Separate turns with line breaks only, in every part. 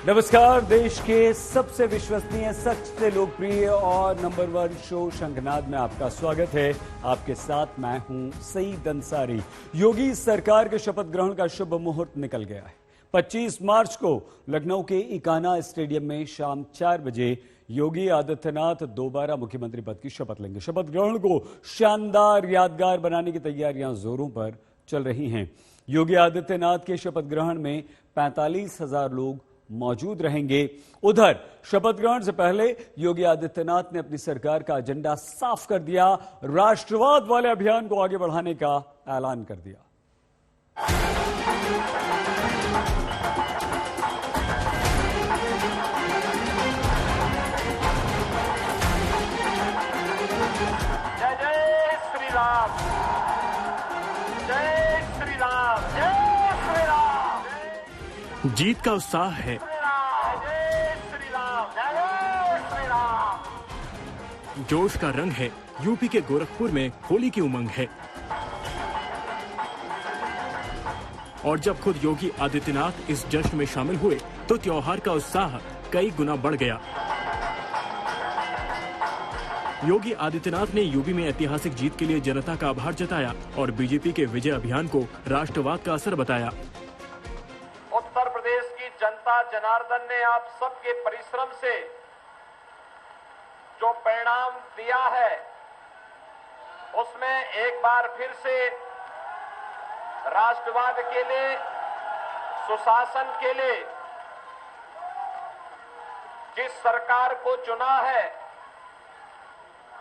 नमस्कार। देश के सबसे विश्वसनीय, सबसे लोकप्रिय और नंबर 1 शो शंखनाद में आपका स्वागत है। आपके साथ मैं हूं सईद अंसारी। योगी सरकार के शपथ ग्रहण का शुभ मुहूर्त निकल गया है। 25 मार्च को लखनऊ के इकाना स्टेडियम में शाम 4 बजे योगी आदित्यनाथ दोबारा मुख्यमंत्री पद की शपथ लेंगे। शपथ ग्रहण को शानदार यादगार बनाने की तैयारियां जोरों पर चल रही हैं। योगी आदित्यनाथ के शपथ ग्रहण में 45,000 लोग मौजूद रहेंगे। उधर शपथ ग्रहण से पहले योगी आदित्यनाथ ने अपनी सरकार का एजेंडा साफ कर दिया। राष्ट्रवाद वाले अभियान को आगे बढ़ाने का ऐलान कर दिया।
जय जय श्री राम, जय श्री राम, जय श्री राम।
जीत का उत्साह है,
जय श्री राम, जय श्री राम।
जोश का रंग है। यूपी के गोरखपुर में होली की उमंग है और जब खुद योगी आदित्यनाथ इस जश्न में शामिल हुए तो त्योहार का उत्साह कई गुना बढ़ गया। योगी आदित्यनाथ ने यूपी में ऐतिहासिक जीत के लिए जनता का आभार जताया और बीजेपी के विजय अभियान को राष्ट्रवाद का असर बताया।
उत्तर प्रदेश की जनता जनार्दन ने आप सबके परिश्रम से जो परिणाम दिया है उसमें एक बार फिर से राष्ट्रवाद के लिए, सुशासन के लिए जिस सरकार को चुना है,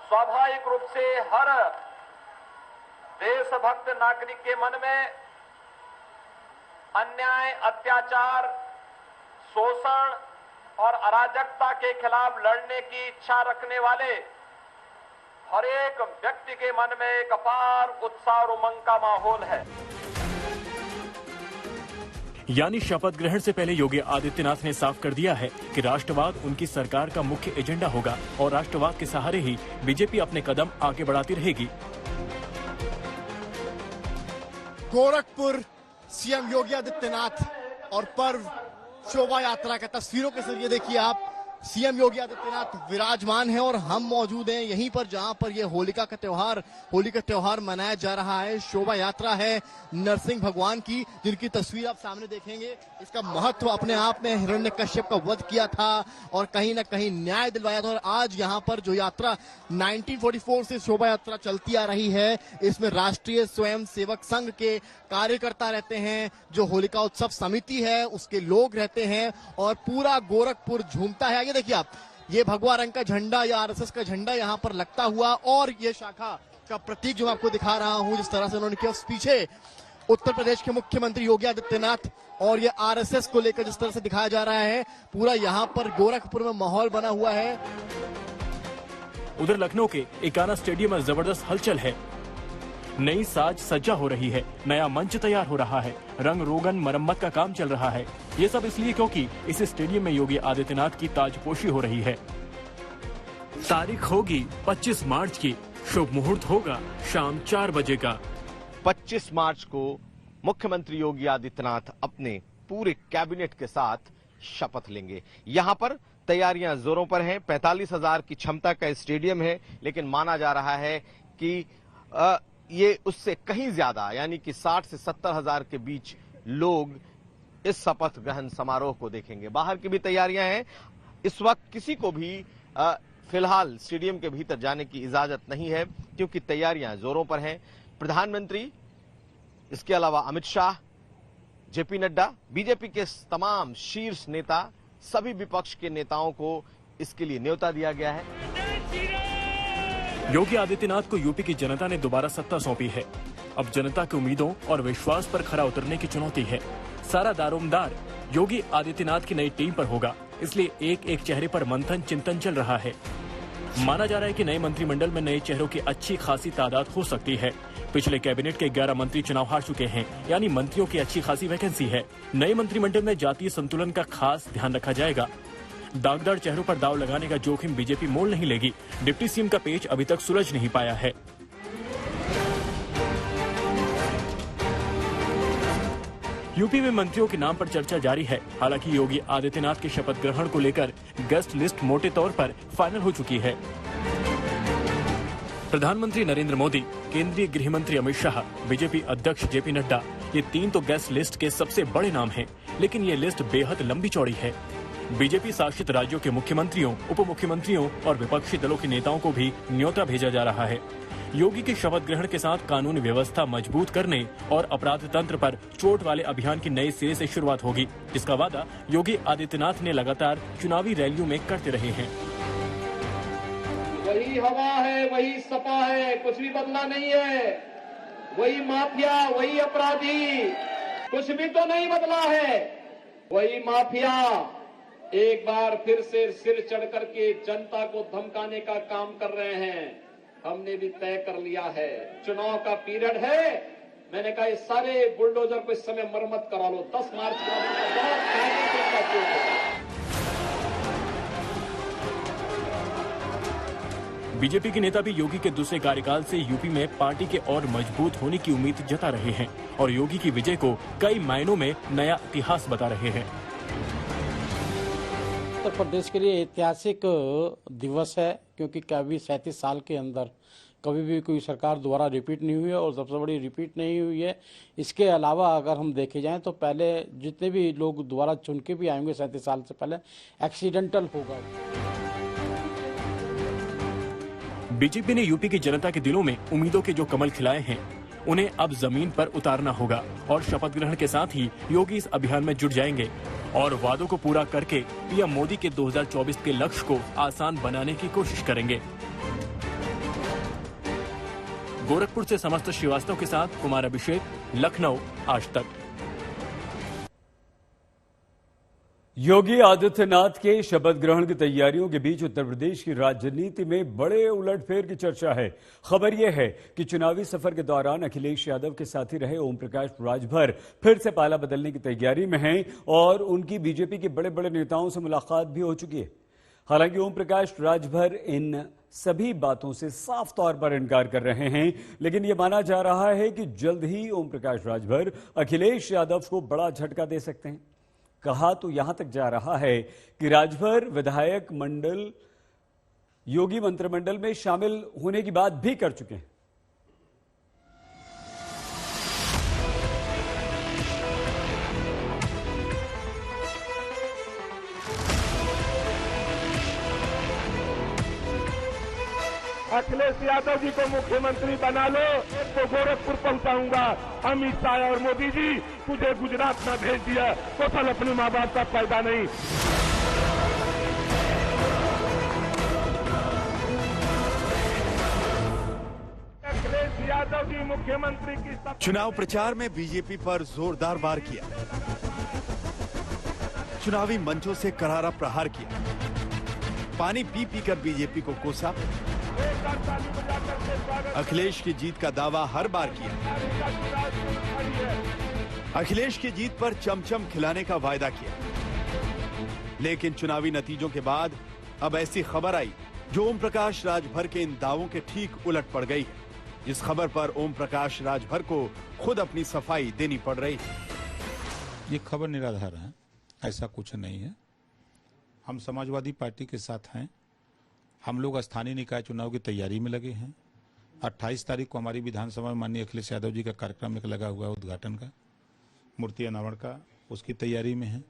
स्वाभाविक रूप से हर देशभक्त नागरिक के मन में अन्याय, अत्याचार, शोषण और अराजकता के खिलाफ लड़ने की इच्छा रखने वाले हर एक व्यक्ति के मन में एक अपार उत्साह और उमंग का माहौल है।
यानी शपथ ग्रहण से पहले योगी आदित्यनाथ ने साफ कर दिया है कि राष्ट्रवाद उनकी सरकार का मुख्य एजेंडा होगा और राष्ट्रवाद के सहारे ही बीजेपी अपने कदम आगे बढ़ाती रहेगी।
गोरखपुर सीएम योगी आदित्यनाथ और पर्व शोभा यात्रा का तस्वीरों के जरिए देखिए आप। सीएम योगी आदित्यनाथ विराजमान हैं और हम मौजूद हैं यहीं पर जहां पर ये होली का त्योहार मनाया जा रहा है। शोभा यात्रा है नरसिंह भगवान की, जिनकी तस्वीर आप सामने देखेंगे। इसका महत्व अपने आप में हिरण्यकश्यप का वध किया था और कहीं ना कहीं न्याय दिलवाया था। और आज यहाँ पर जो यात्रा 1944 से शोभा यात्रा चलती आ रही है, इसमें राष्ट्रीय स्वयं सेवक संघ के कार्यकर्ता रहते हैं, जो होलिका उत्सव समिति है उसके लोग रहते हैं और पूरा गोरखपुर झूमता है। ये देखिए आप, ये भगवा रंग का झंडा या आरएसएस का झंडा यहाँ पर लगता हुआ और ये शाखा का प्रतीक जो मैं आपको दिखा रहा हूँ, जिस तरह से उन्होंने किया। पीछे उत्तर प्रदेश के मुख्यमंत्री योगी आदित्यनाथ और ये आरएसएस को लेकर जिस तरह से दिखाया जा रहा है, पूरा यहाँ पर गोरखपुर में माहौल बना हुआ है।
उधर लखनऊ के इकाना स्टेडियम में जबरदस्त हलचल है। नई साज सज्जा हो रही है, नया मंच तैयार हो रहा है, रंग रोगन मरम्मत का काम चल रहा है। ये सब इसलिए क्योंकि इस स्टेडियम में योगी आदित्यनाथ की ताजपोशी हो रही है। तारीख होगी 25 मार्च की, शुभ मुहूर्त होगा शाम 4 बजे का।
25 मार्च को मुख्यमंत्री योगी आदित्यनाथ अपने पूरे कैबिनेट के साथ शपथ लेंगे। यहां पर तैयारियां जोरों पर हैं। 45,000 की क्षमता का स्टेडियम है, लेकिन माना जा रहा है कि ये उससे कहीं ज्यादा, यानी कि 60 से 70,000 के बीच लोग इस शपथ ग्रहण समारोह को देखेंगे। बाहर की भी तैयारियां हैं। इस वक्त किसी को भी फिलहाल स्टेडियम के भीतर जाने की इजाजत नहीं है, क्योंकि तैयारियां जोरों पर हैं। प्रधानमंत्री, इसके अलावा अमित शाह, जेपी नड्डा, बीजेपी के तमाम शीर्ष नेता, सभी विपक्ष के नेताओं को इसके लिए न्योता दिया गया है।
योगी आदित्यनाथ को यूपी की जनता ने दोबारा सत्ता सौंपी है। अब जनता की उम्मीदों और विश्वास पर खरा उतरने की चुनौती है। सारा दारोमदार योगी आदित्यनाथ की नई टीम पर होगा, इसलिए एक एक चेहरे पर मंथन चिंतन चल रहा है। माना जा रहा है कि नए मंत्रिमंडल में नए चेहरों की अच्छी खासी तादाद हो सकती है। पिछले कैबिनेट के 11 मंत्री चुनाव हार चुके हैं, यानी मंत्रियों की अच्छी खासी वैकेंसी है। नए मंत्रिमंडल में जातीय संतुलन का खास ध्यान रखा जाएगा। दागदार चेहरों पर दाव लगाने का जोखिम बीजेपी मोल नहीं लेगी। डिप्टी सीएम का पेच अभी तक सुलझ नहीं पाया है। यूपी में मंत्रियों के नाम पर चर्चा जारी है। हालांकि योगी आदित्यनाथ के शपथ ग्रहण को लेकर गेस्ट लिस्ट मोटे तौर पर फाइनल हो चुकी है। प्रधानमंत्री नरेंद्र मोदी, केंद्रीय गृह मंत्री अमित शाह, बीजेपी अध्यक्ष जेपी नड्डा, ये तीन तो गेस्ट लिस्ट के सबसे बड़े नाम हैं, लेकिन ये लिस्ट बेहद लंबी चौड़ी है। बीजेपी शासित राज्यों के मुख्यमंत्रियों, उप मुख्यमंत्रियों और विपक्षी दलों के नेताओं को भी न्योता भेजा जा रहा है। योगी के शपथ ग्रहण के साथ कानून व्यवस्था मजबूत करने और अपराध तंत्र पर चोट वाले अभियान की नए सिरे से शुरुआत होगी, जिसका वादा योगी आदित्यनाथ ने लगातार चुनावी रैलियों में करते रहे हैं।
वही हवा है, वही सपा है, कुछ भी बदला नहीं है। वही माफिया, वही अपराधी, कुछ भी तो नहीं बदला है। वही माफिया एक बार फिर से सिर चढ़ करके जनता को धमकाने का काम कर रहे हैं। हमने भी तय कर लिया है, चुनाव का पीरियड है। मैंने कहा ये सारे बुलडोजर को इस समय मरम्मत करा लो। 10 मार्च को बहुत कायदे से इनका उपयोग होगा।
बीजेपी के नेता भी योगी के दूसरे कार्यकाल से यूपी में पार्टी के और मजबूत होने की उम्मीद जता रहे हैं और योगी की विजय को कई मायनों में नया इतिहास बता रहे हैं।
उत्तर प्रदेश के लिए ऐतिहासिक दिवस है, क्योंकि कभी 37 साल के अंदर कभी भी कोई सरकार दोबारा रिपीट नहीं हुई है और सबसे बड़ी रिपीट नहीं हुई है। इसके अलावा अगर हम देखे जाएं तो पहले जितने भी लोग दोबारा चुन के भी आएंगे 37 साल से पहले, एक्सीडेंटल होगा।
बीजेपी ने यूपी की जनता के दिलों में उम्मीदों के जो कमल खिलाए हैं, उन्हें अब जमीन पर उतारना होगा और शपथ ग्रहण के साथ ही योगी इस अभियान में जुट जाएंगे और वादों को पूरा करके पीएम मोदी के 2024 के लक्ष्य को आसान बनाने की कोशिश करेंगे। गोरखपुर से समस्त श्रीवास्तव के साथ कुमार अभिषेक, लखनऊ, आज तक।
योगी आदित्यनाथ के शपथ ग्रहण की तैयारियों के बीच उत्तर प्रदेश की राजनीति में बड़े उलटफेर की चर्चा है। खबर यह है कि चुनावी सफर के दौरान अखिलेश यादव के साथी रहे ओम प्रकाश राजभर फिर से पाला बदलने की तैयारी में हैं और उनकी बीजेपी के बड़े बड़े नेताओं से मुलाकात भी हो चुकी है। हालांकि ओम प्रकाश राजभर इन सभी बातों से साफ तौर पर इनकार कर रहे हैं, लेकिन यह माना जा रहा है कि जल्द ही ओम प्रकाश राजभर अखिलेश यादव को बड़ा झटका दे सकते हैं। कहा तो यहां तक जा रहा है कि राजभर विधायक मंडल योगी मंत्रिमंडल में शामिल होने की बात भी कर चुके हैं।
अखिलेश यादव जी को मुख्यमंत्री बना लो तो गोरखपुर पहुंचाऊंगा। अमित शाह और मोदी जी तुझे गुजरात में भेज दिया तो कल अपने माँ बाप का पैदा नहीं। अखिलेश यादव जी मुख्यमंत्री की
चुनाव प्रचार में बीजेपी पर जोरदार वार किया, चुनावी मंचों से करारा प्रहार किया, पानी पी पी कर बीजेपी को कोसा, अखिलेश की जीत का दावा हर बार किया, अखिलेश की जीत पर चमचम खिलाने का वायदा किया। लेकिन चुनावी नतीजों के बाद अब ऐसी खबर आई जो ओम प्रकाश राजभर के इन दावों के ठीक उलट पड़ गई है। इस खबर पर ओम प्रकाश राजभर को खुद अपनी सफाई देनी पड़ रही है।
ये खबर निराधार है, ऐसा कुछ नहीं है। हम समाजवादी पार्टी के साथ हैं। हम लोग स्थानीय निकाय चुनाव की तैयारी में लगे हैं। 28 तारीख को हमारी विधानसभा में माननीय अखिलेश यादव जी का कार्यक्रम एक लगा हुआ है, उद्घाटन का, मूर्ति अनावरण का, उसकी तैयारी में है।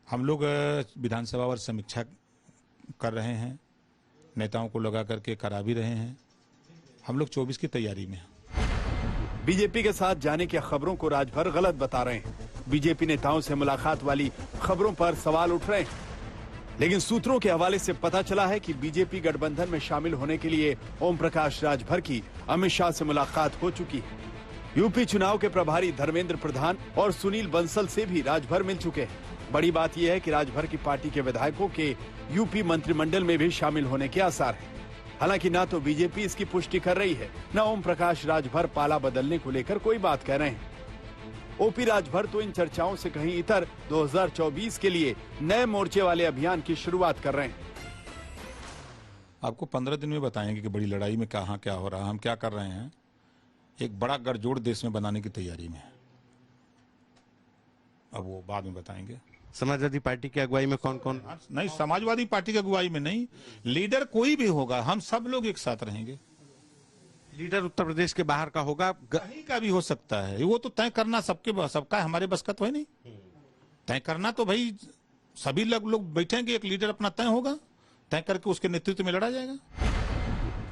हम लोग विधानसभा और समीक्षा कर रहे हैं, नेताओं को लगा करके करा भी रहे हैं। हम लोग 24 की तैयारी में हैं।
बीजेपी के साथ जाने की खबरों को राजभर गलत बता रहे हैं। बीजेपी नेताओं से मुलाकात वाली खबरों पर सवाल उठ रहे हैं। लेकिन सूत्रों के हवाले से पता चला है कि बीजेपी गठबंधन में शामिल होने के लिए ओम प्रकाश राजभर की अमित शाह से मुलाकात हो चुकी है। यूपी चुनाव के प्रभारी धर्मेंद्र प्रधान और सुनील बंसल से भी राजभर मिल चुके हैं। बड़ी बात यह है कि राजभर की पार्टी के विधायकों के यूपी मंत्रिमंडल में भी शामिल होने के आसार हैं। हालांकि ना तो बीजेपी इसकी पुष्टि कर रही है, न ओम प्रकाश राजभर पाला बदलने को लेकर कोई बात कह रहे हैं। ओपी राजभर तो इन चर्चाओं से कहीं इतर 2024 के लिए नए मोर्चे वाले अभियान की शुरुआत कर रहे हैं।
आपको 15 दिन में बताएंगे कि बड़ी लड़ाई में कहाँ क्या हो रहा है, हम क्या कर रहे हैं। एक बड़ा गठजोड़ देश में बनाने की तैयारी में है। अब वो बाद में बताएंगे।
समाजवादी पार्टी की अगुवाई में कौन कौन?
नहीं, समाजवादी पार्टी की अगुवाई में नहीं, लीडर कोई भी होगा, हम सब लोग एक साथ रहेंगे।
लीडर उत्तर प्रदेश के बाहर का होगा?
कहीं का भी हो सकता है, वो तो तय करना सबका हमारे बस का तो है नहीं। तय करना तो भाई सभी लोग बैठेंगे, एक लीडर अपना तय होगा, तय करके उसके नेतृत्व में लड़ा जाएगा।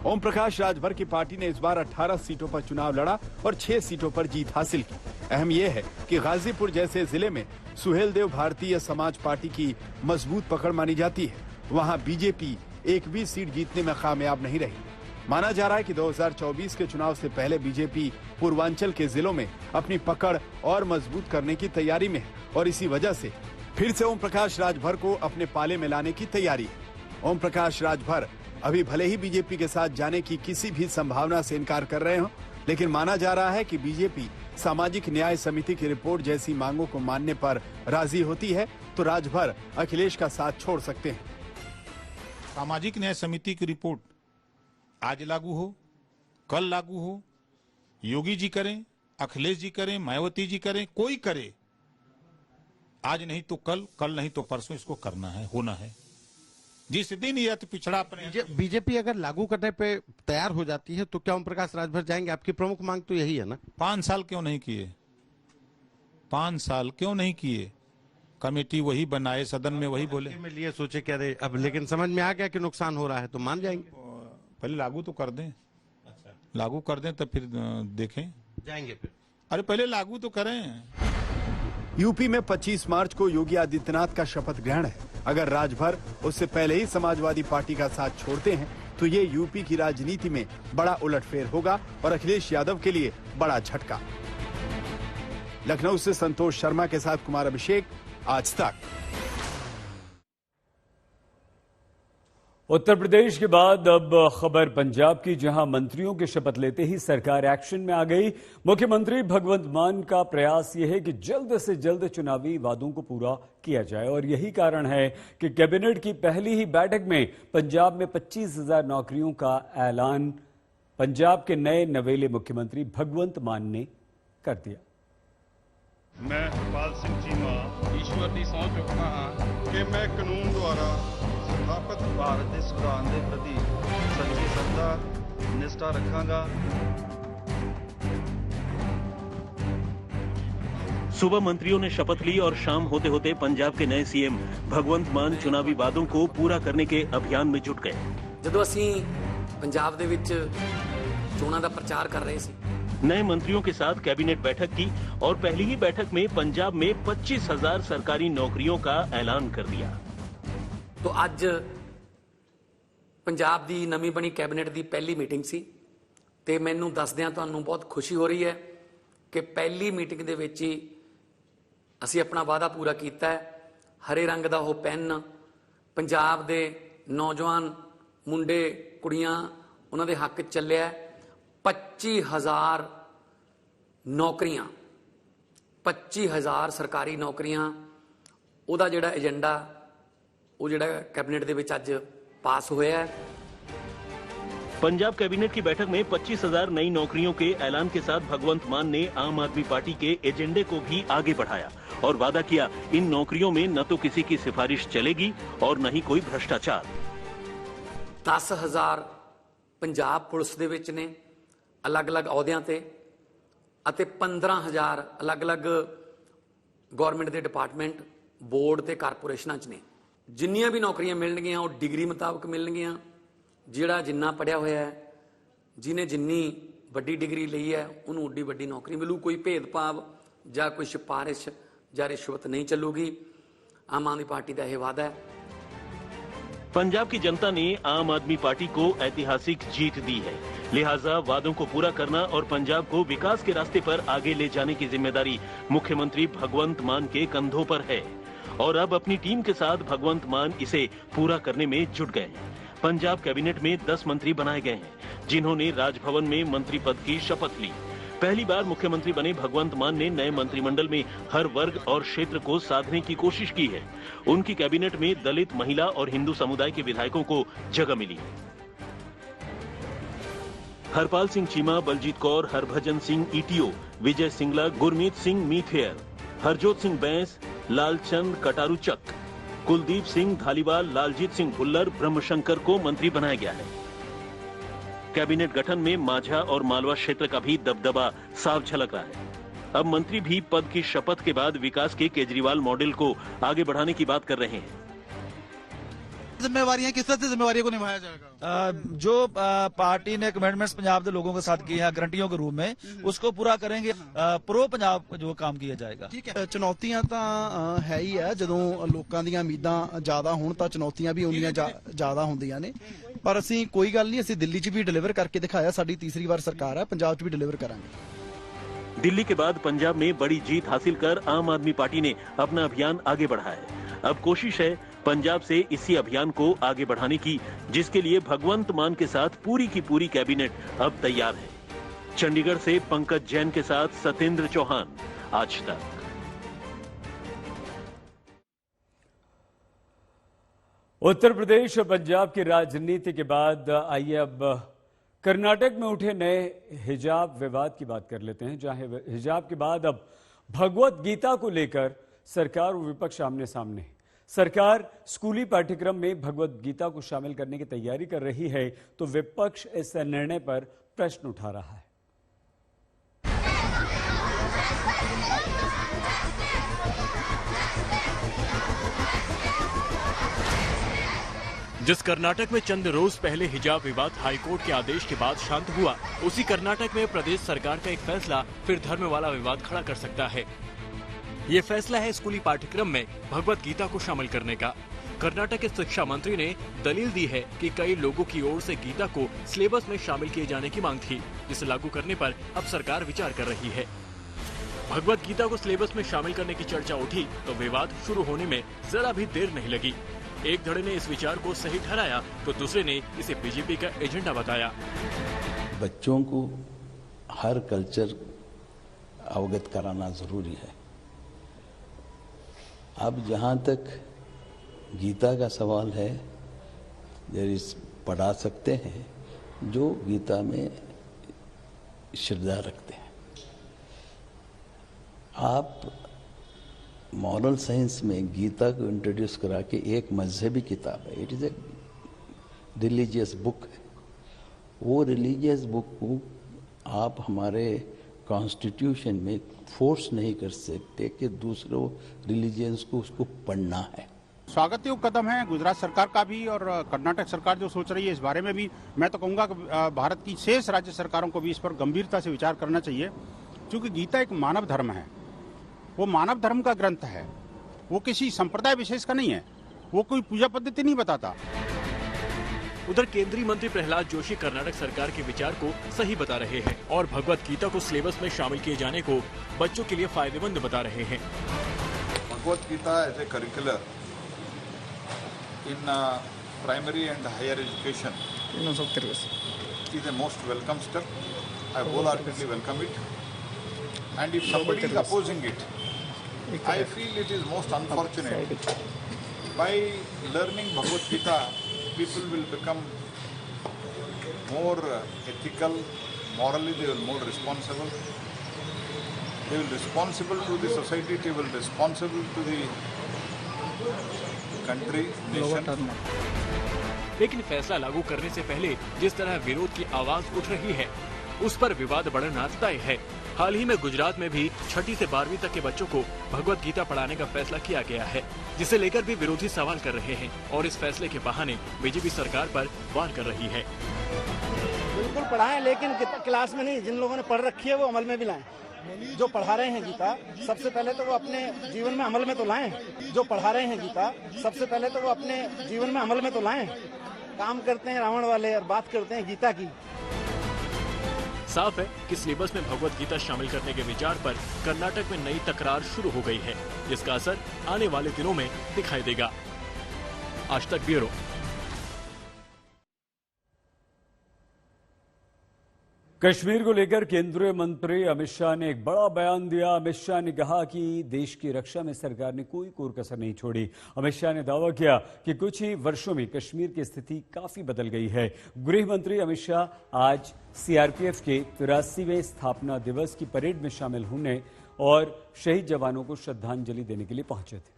ओम प्रकाश राजभर की पार्टी ने इस बार 18 सीटों पर चुनाव लड़ा और 6 सीटों पर जीत हासिल की। अहम यह है कि गाजीपुर जैसे जिले में सुहेलदेव भारतीय समाज पार्टी की मजबूत पकड़ मानी जाती है। वहां बीजेपी एक भी सीट जीतने में कामयाब नहीं रही। माना जा रहा है कि 2024 के चुनाव से पहले बीजेपी पूर्वांचल के जिलों में अपनी पकड़ और मजबूत करने की तैयारी में है और इसी वजह से फिर से ओम प्रकाश राजभर को अपने पाले में लाने की तैयारी है। ओम प्रकाश राजभर अभी भले ही बीजेपी के साथ जाने की किसी भी संभावना से इनकार कर रहे हो, लेकिन माना जा रहा है कि बीजेपी सामाजिक न्याय समिति की रिपोर्ट जैसी मांगों को मानने पर राजी होती है तो राजभर अखिलेश का साथ छोड़ सकते हैं।
सामाजिक न्याय समिति की रिपोर्ट आज लागू हो, कल लागू हो, योगी जी करें, अखिलेश जी करें, मायावती जी करें, कोई करे, आज नहीं तो कल, कल नहीं तो परसों इसको करना है, होना है। जिस दिन ये पिछड़ा अपने
बीजेपी अगर लागू करने पे तैयार हो जाती है तो क्या ओम प्रकाश राजभर जाएंगे? आपकी प्रमुख मांग तो यही है ना।
5 साल क्यों नहीं किए? 5 साल क्यों नहीं किए? कमेटी वही बनाए, सदन में वही बोले,
में लिए सोचे क्या रहे अब, लेकिन समझ में आ गया कि नुकसान हो रहा है तो मान जाएंगे।
पहले लागू तो कर दें, लागू कर दें तब फिर देखें,
जाएंगे फिर।
अरे पहले लागू तो करें।
यूपी में 25 मार्च को योगी आदित्यनाथ का शपथ ग्रहण है। अगर राजभर उससे पहले ही समाजवादी पार्टी का साथ छोड़ते हैं तो ये यूपी की राजनीति में बड़ा उलटफेर होगा और अखिलेश यादव के लिए बड़ा झटका। लखनऊ से संतोष शर्मा के साथ कुमार अभिषेक, आज तक।
उत्तर प्रदेश के बाद अब खबर पंजाब की, जहां मंत्रियों के शपथ लेते ही सरकार एक्शन में आ गई। मुख्यमंत्री भगवंत मान का प्रयास यह है कि जल्द से जल्द चुनावी वादों को पूरा किया जाए और यही कारण है कि कैबिनेट की पहली ही बैठक में पंजाब में 25,000 नौकरियों का ऐलान पंजाब के नए नवेले मुख्यमंत्री भगवंत मान ने कर दिया।
मैं हरपाल सिंह चीमा ईश्वर की सौं चुकता हाँ कि मैं कानून द्वारा स्थापित भारत के संविधान के प्रति सच्ची श्रद्धा निष्ठा रखांगा।
सुबह मंत्रियों ने शपथ ली और शाम होते होते पंजाब के नए सीएम भगवंत मान चुनावी वादों को पूरा करने के अभियान में जुट गए।
ਜਦੋਂ ਅਸੀਂ ਪੰਜਾਬ ਦੇ ਵਿੱਚ ਚੋਣਾਂ ਦਾ ਪ੍ਰਚਾਰ ਕਰ ਰਹੇ ਸੀ,
नए मंत्रियों के साथ कैबिनेट बैठक की और पहली ही बैठक में पंजाब में 25,000 सरकारी नौकरियों का ऐलान कर दिया।
तो ਅੱਜ ਪੰਜਾਬ ਦੀ ਨਵੀਂ ਬਣੀ ਕੈਬਨਿਟ ਦੀ ਪਹਿਲੀ ਮੀਟਿੰਗ ਸੀ ਤੇ ਮੈਨੂੰ ਦੱਸਦਿਆਂ ਤੁਹਾਨੂੰ ਬਹੁਤ ਖੁਸ਼ੀ ਹੋ ਰਹੀ ਹੈ ਕਿ ਪਹਿਲੀ ਮੀਟਿੰਗ ਦੇ ਵਿੱਚ ਹੀ ਅਸੀਂ ਆਪਣਾ ਵਾਅਦਾ ਪੂਰਾ ਕੀਤਾ ਹੈ। ਹਰੇ ਰੰਗ ਦਾ ਉਹ ਪੈਨ ਪੰਜਾਬ ਦੇ ਨੌਜਵਾਨ ਮੁੰਡੇ ਕੁੜੀਆਂ ਉਹਨਾਂ ਦੇ ਹੱਕ ਚੱਲਿਆ। 25,000 ਨੌਕਰੀਆਂ, 25,000 ਸਰਕਾਰੀ ਨੌਕਰੀਆਂ, ਉਹਦਾ ਜਿਹੜਾ ਏਜੰਡਾ ਉਹ ਜਿਹੜਾ कैबिनेट ਦੇ ਵਿੱਚ ਅੱਜ पास होया है।
पंजाब कैबिनेट की बैठक में 25,000 नई नौकरियों के ऐलान के साथ भगवंत मान ने आम आदमी पार्टी के एजेंडे को भी आगे बढ़ाया और वादा किया इन नौकरियों में न तो किसी की सिफारिश चलेगी और न ही कोई भ्रष्टाचार।
10,000 पंजाब पुलिस दे विच ने अलग अलग अहुदियां ते ਅਤੇ 15,000 अलग अलग गौरमेंट के डिपार्टमेंट बोर्ड ते कारपोरेशनां च ने। जिन्नियां भी नौकरियां मिलणगियां वो डिग्री मुताबक मिलणगियां। जिहड़ा जिन्ना पढ़िया होया है, जिन्हें जिन्नी वड्डी डिग्री लई है उन्होंने उड्डी वड्डी नौकरी मिलू। कोई भेदभाव जां कोई सिफारिश जां रिश्वत नहीं चलूगी। आम आदमी पार्टी का यह वादा है।
पंजाब की जनता ने आम आदमी पार्टी को ऐतिहासिक जीत दी है, लिहाजा वादों को पूरा करना और पंजाब को विकास के रास्ते पर आगे ले जाने की जिम्मेदारी मुख्यमंत्री भगवंत मान के कंधों पर है और अब अपनी टीम के साथ भगवंत मान इसे पूरा करने में जुट गए हैं। पंजाब कैबिनेट में 10 मंत्री बनाए गए हैं, जिन्होंने राजभवन में मंत्री पद की शपथ ली। पहली बार मुख्यमंत्री बने भगवंत मान ने नए मंत्रिमंडल में हर वर्ग और क्षेत्र को साधने की कोशिश की है। उनकी कैबिनेट में दलित, महिला और हिंदू समुदाय के विधायकों को जगह मिली। हरपाल सिंह चीमा, बलजीत कौर, हरभजन सिंह ईटीओ, विजय सिंगला, गुरमीत सिंह मीथेयर, हरजोत सिंह बैंस, लालचंद कटारू चक, कुलदीप सिंह धालीवाल, लालजीत सिंह भुल्लर, ब्रह्मशंकर को मंत्री बनाया गया है। कैबिनेट गठन में माझा और मालवा क्षेत्र का भी दबदबा साफ झलक रहा है। अब मंत्री भी पद की शपथ के बाद विकास के केजरीवाल मॉडल को आगे बढ़ाने की बात कर रहे हैं।
जिम्मेवारियां किस तरह से जिम्मेवारियों को निभाया जाएगा? जो पार्टी ने कमिटमेंट्स पंजाब के लोगों के साथ किए हैं गारंटियों के रूप में, उसको पूरा करेंगे। प्रो पंजाब जो काम किया जाएगा।
ठीक है, ਚੁਣੌਤੀਆਂ ਤਾਂ ਹੈ ਹੀ ਹੈ। ਜਦੋਂ ਲੋਕਾਂ ਦੀਆਂ ਉਮੀਦਾਂ ਜ਼ਿਆਦਾ ਹੋਣ ਤਾਂ ਚੁਣੌਤੀਆਂ ਵੀ ਉਨੀਆਂ ਜ਼ਿਆਦਾ ਹੁੰਦੀਆਂ ਨੇ। ਪਰ ਅਸੀਂ ਕੋਈ ਗੱਲ ਨਹੀਂ, ਅਸੀਂ ਦਿੱਲੀ 'ਚ ਵੀ ਡਿਲੀਵਰ ਕਰਕੇ ਦਿਖਾਇਆ। ਸਾਡੀ ਤੀਸਰੀ ਵਾਰ ਸਰਕਾਰ ਹੈ, ਪੰਜਾਬ 'ਚ ਵੀ ਡਿਲੀਵਰ ਕਰਾਂਗੇ।
दिल्ली के बाद पंजाब में बड़ी जीत हासिल कर आम आदमी पार्टी ने अपना अभियान आगे बढ़ाया है। अब कोशिश है पंजाब से इसी अभियान को आगे बढ़ाने की, जिसके लिए भगवंत मान के साथ पूरी की पूरी कैबिनेट अब तैयार है। चंडीगढ़ से पंकज जैन के साथ सत्येंद्र चौहान, आज तक।
उत्तर प्रदेश और पंजाब की राजनीति के बाद आइए अब कर्नाटक में उठे नए हिजाब विवाद की बात कर लेते हैं, जहां हिजाब के बाद अब भगवत गीता को लेकर सरकार और विपक्ष आमने सामने। सरकार स्कूली पाठ्यक्रम में भगवत गीता को शामिल करने की तैयारी कर रही है, तो विपक्ष इस निर्णय पर प्रश्न उठा रहा है।
जिस कर्नाटक में चंद रोज पहले हिजाब विवाद हाईकोर्ट के आदेश के बाद शांत हुआ, उसी कर्नाटक में प्रदेश सरकार का एक फैसला फिर धर्म वाला विवाद खड़ा कर सकता है। ये फैसला है स्कूली पाठ्यक्रम में भगवत गीता को शामिल करने का। कर्नाटक के शिक्षा मंत्री ने दलील दी है कि कई लोगों की ओर से गीता को सिलेबस में शामिल किए जाने की मांग थी, जिसे लागू करने पर अब सरकार विचार कर रही है। भगवत गीता को सिलेबस में शामिल करने की चर्चा उठी तो विवाद शुरू होने में जरा भी देर नहीं लगी। एक धड़े ने इस विचार को सही ठहराया तो दूसरे ने इसे बीजेपी का एजेंडा बताया।
बच्चों को हर कल्चर अवगत कराना जरूरी है। अब जहाँ तक गीता का सवाल है, पढ़ा सकते हैं जो गीता में श्रद्धा रखते हैं। आप मॉरल साइंस में गीता को इंट्रोड्यूस करा के, एक मजहबी किताब है, it is a religious book है। वो रिलीजियस बुक को आप हमारे कॉन्स्टिट्यूशन में फोर्स नहीं कर सकते कि दूसरों रिलीजियंस को उसको पढ़ना है।
स्वागत योग्य कदम है गुजरात सरकार का भी, और कर्नाटक सरकार जो सोच रही है इस बारे में भी। मैं तो कहूँगा कि भारत की शेष राज्य सरकारों को भी इस पर गंभीरता से विचार करना चाहिए, क्योंकि गीता एक मानव धर्म है। वो मानव धर्म का ग्रंथ है, वो किसी संप्रदाय विशेष का नहीं है, वो कोई पूजा पद्धति नहीं बताता।
उधर केंद्रीय मंत्री प्रहलाद जोशी कर्नाटक सरकार के विचार को सही बता रहे हैं और भगवत गीता को सिलेबस में शामिल किए जाने को बच्चों के लिए फायदेमंद बता रहे हैं।
Bhagavad Gita as a curricular in primary and higher education is a most welcome step. I wholeheartedly welcome it. And if somebody is opposing it, I feel it is most unfortunate. By learning Bhagavad Gita, people will become more ethical, morally they will more responsible. They will responsible to the society, they will responsible to the country, nation.
लेकिन फैसला लागू करने से पहले जिस तरह विरोध की आवाज उठ रही है, उस पर विवाद बढ़ना तय है। हाल ही में गुजरात में भी 6ठी से 12वीं तक के बच्चों को भगवत गीता पढ़ाने का फैसला किया गया है, जिसे लेकर भी विरोधी सवाल कर रहे हैं और इस फैसले के बहाने बीजेपी सरकार पर वार कर रही है।
बिल्कुल पढ़ाएं, लेकिन क्लास में नहीं। जिन लोगों ने पढ़ रखी है वो अमल में भी लाएं। जो पढ़ा रहे हैं गीता, सबसे पहले तो वो अपने जीवन में अमल में तो लाएं। जो पढ़ा रहे हैं गीता, सबसे पहले तो वो अपने जीवन में अमल में तो लाएं। काम करते हैं रावण वाले और बात करते हैं गीता की।
साफ है कि सिलेबस में भगवत गीता शामिल करने के विचार पर कर्नाटक में नई तकरार शुरू हो गई है, जिसका असर आने वाले दिनों में दिखाई देगा। आज तक ब्यूरो।
कश्मीर को लेकर केंद्रीय मंत्री अमित शाह ने एक बड़ा बयान दिया। अमित शाह ने कहा कि देश की रक्षा में सरकार ने कोई कोर कसर नहीं छोड़ी। अमित शाह ने दावा किया कि कुछ ही वर्षों में कश्मीर की स्थिति काफी बदल गई है। गृह मंत्री अमित शाह आज सीआरपीएफ के 83वें स्थापना दिवस की परेड में शामिल होने और शहीद जवानों को श्रद्धांजलि देने के लिए पहुंचे थे।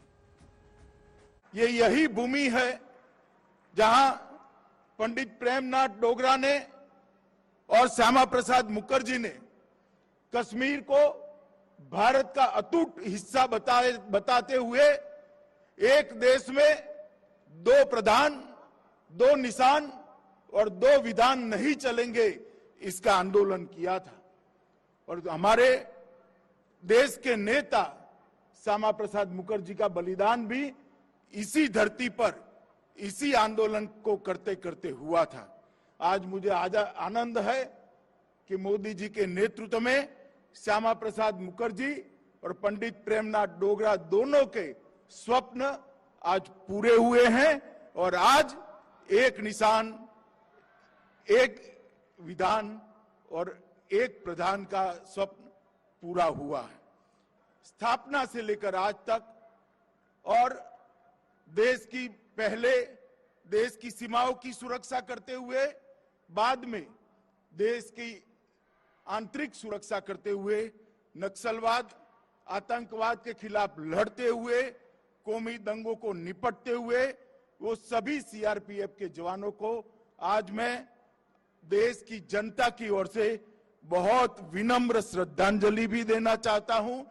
ये यही भूमि है जहां पंडित प्रेमनाथ डोगरा ने और श्यामा प्रसाद मुखर्जी ने कश्मीर को भारत का अटूट हिस्सा बताते हुए एक देश में दो प्रधान, दो निशान और दो विधान नहीं चलेंगे, इसका आंदोलन किया था। और हमारे देश के नेता श्यामा प्रसाद मुखर्जी का बलिदान भी इसी धरती पर इसी आंदोलन को करते करते हुआ था। आज मुझे आनंद है कि मोदी जी के नेतृत्व में श्यामा प्रसाद मुखर्जी और पंडित प्रेमनाथ डोगरा दोनों के स्वप्न आज पूरे हुए हैं और आज एक निशान, एक विधान और एक प्रधान का स्वप्न पूरा हुआ है। स्थापना से लेकर आज तक और देश की पहले देश की सीमाओं की सुरक्षा करते हुए, बाद में देश की आंतरिक सुरक्षा करते हुए, नक्सलवाद, आतंकवाद के खिलाफ लड़ते हुए, कौमी दंगों को निपटते हुए, वो सभी सीआरपीएफ के जवानों को आज मैं देश की जनता की ओर से बहुत विनम्र श्रद्धांजलि भी देना चाहता हूं।